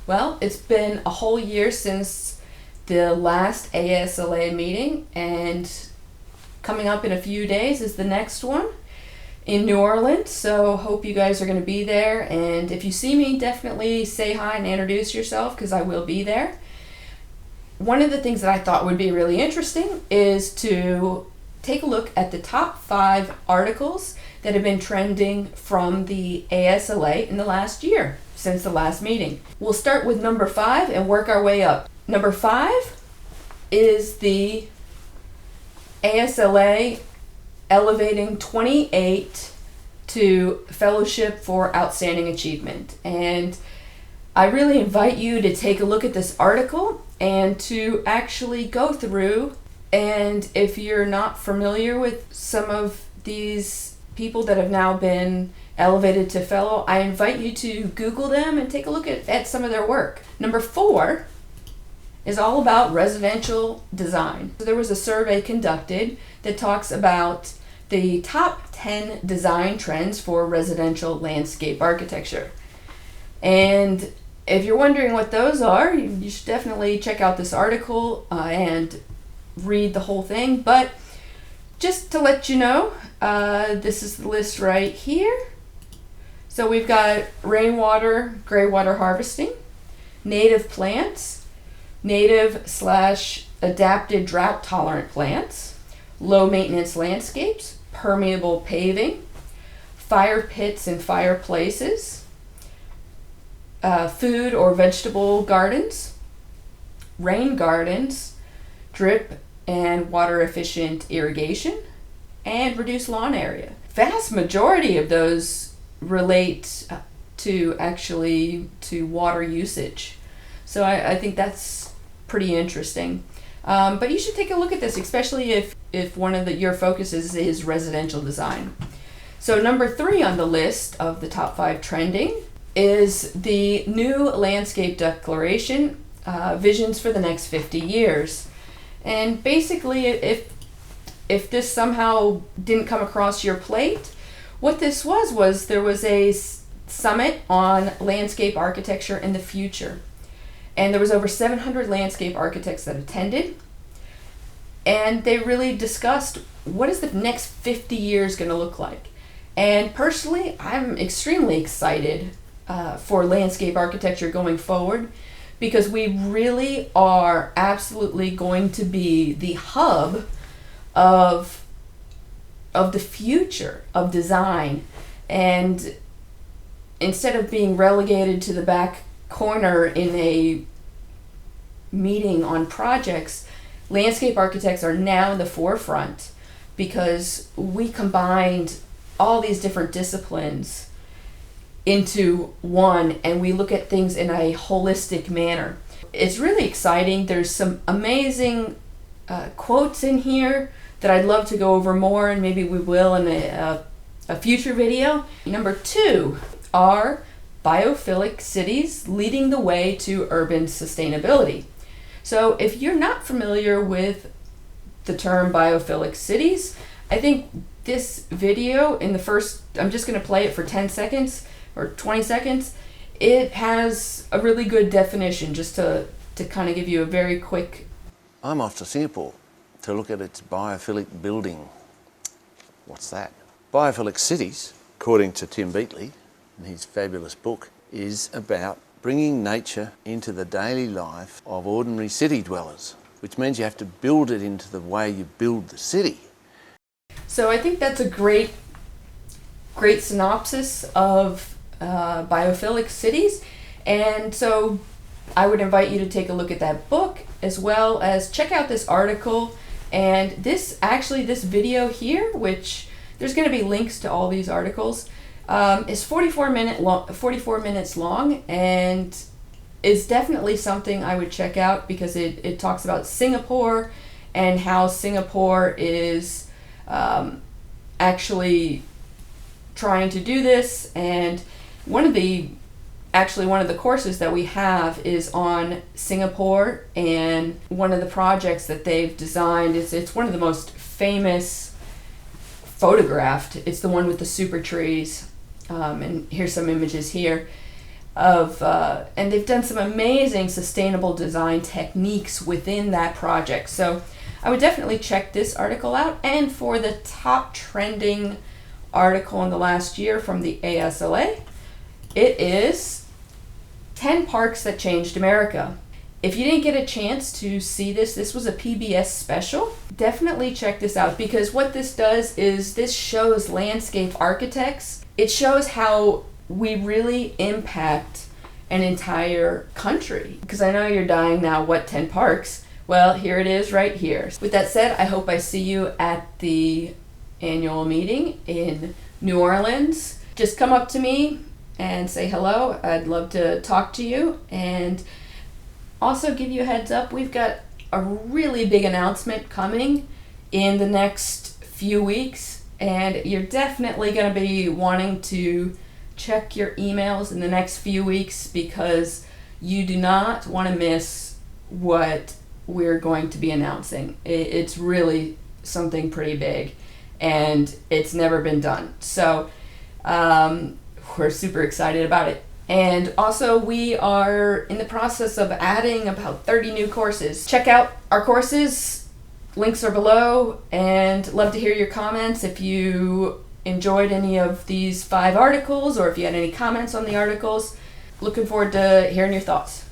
Well, it's been a whole year since the last ASLA meeting, and coming up in a few days is the next one in New Orleans, so hope you guys are going to be there. And if you see me, definitely say hi and introduce yourself, because I will be there. One of the things that I thought would be really interesting is to take a look at the top 5 articles that have been trending from the ASLA in the last year, since the last meeting. We'll start with number 5 and work our way up. Number 5 is the ASLA elevating 28 to Fellowship for Outstanding Achievement. And I really invite you to take a look at this article and to actually go through, and if you're not familiar with some of these people that have now been elevated to fellow, I invite you to Google them and take a look at some of their work. Number 4 is all about residential design. So there was a survey conducted that talks about the top 10 design trends for residential landscape architecture. And if you're wondering what those are, you should definitely check out this article and read the whole thing. But just to let you know, this is the list right here. So we've got rainwater, gray water harvesting, native plants, native/adapted drought tolerant plants, low maintenance landscapes, permeable paving, fire pits and fireplaces, food or vegetable gardens, rain gardens, drip and water efficient irrigation, and reduced lawn area. Vast majority of those relate to water usage. So I think that's pretty interesting. But you should take a look at this, especially if one of your focuses is residential design. So number 3 on the list of the top 5 trending is the new landscape declaration, visions for the next 50 years. And basically, if this somehow didn't come across your plate, what this was there was a summit on landscape architecture in the future. And there was over 700 landscape architects that attended. And they really discussed what is the next 50 years going to look like. And personally, I'm extremely excited for landscape architecture going forward, because we really are absolutely going to be the hub of the future of design. And instead of being relegated to the back corner in a meeting on projects, landscape architects are now in the forefront, because we combined all these different disciplines into one, and we look at things in a holistic manner. It's really exciting. There's some amazing quotes in here that I'd love to go over more, and maybe we will in a future video. Number 2 are biophilic cities leading the way to urban sustainability. So if you're not familiar with the term biophilic cities, I think this video I'm just going to play it for 10 seconds or 20 seconds. It has a really good definition, just to kind of give you a very quick. I'm off to Singapore to look at its biophilic building. What's that? Biophilic cities, according to Tim Beatley, in his fabulous book, is about bringing nature into the daily life of ordinary city dwellers, which means you have to build it into the way you build the city. So I think that's a great synopsis of biophilic cities. And so I would invite you to take a look at that book, as well as check out this article. And this video here, which there's going to be links to all these articles, is 44 minutes long, and is definitely something I would check out, because it talks about Singapore and how Singapore is actually trying to do this. And one of the courses that we have is on Singapore, and one of the projects that they've designed it's one of the most famous photographed. It's the one with the super trees, and here's some images here. and they've done some amazing sustainable design techniques within that project. So I would definitely check this article out. And for the top trending article in the last year from the ASLA, it is 10 Parks That Changed America. If you didn't get a chance to see this was a PBS special. Definitely check this out, because what this does is this shows landscape architects. It shows how we really impact an entire country. Because I know you're dying now, what 10 parks? Well, here it is right here. With that said, I hope I see you at the annual meeting in New Orleans. Just come up to me and say hello. I'd love to talk to you. And also give you a heads up, we've got a really big announcement coming in the next few weeks, and you're definitely going to be wanting to check your emails in the next few weeks, because you do not want to miss what we're going to be announcing. It's really something pretty big, and it's never been done. So we're super excited about it. And also, we are in the process of adding about 30 new courses. Check out our courses. Links are below, and love to hear your comments if you enjoyed any of these 5 articles, or if you had any comments on the articles. Looking forward to hearing your thoughts.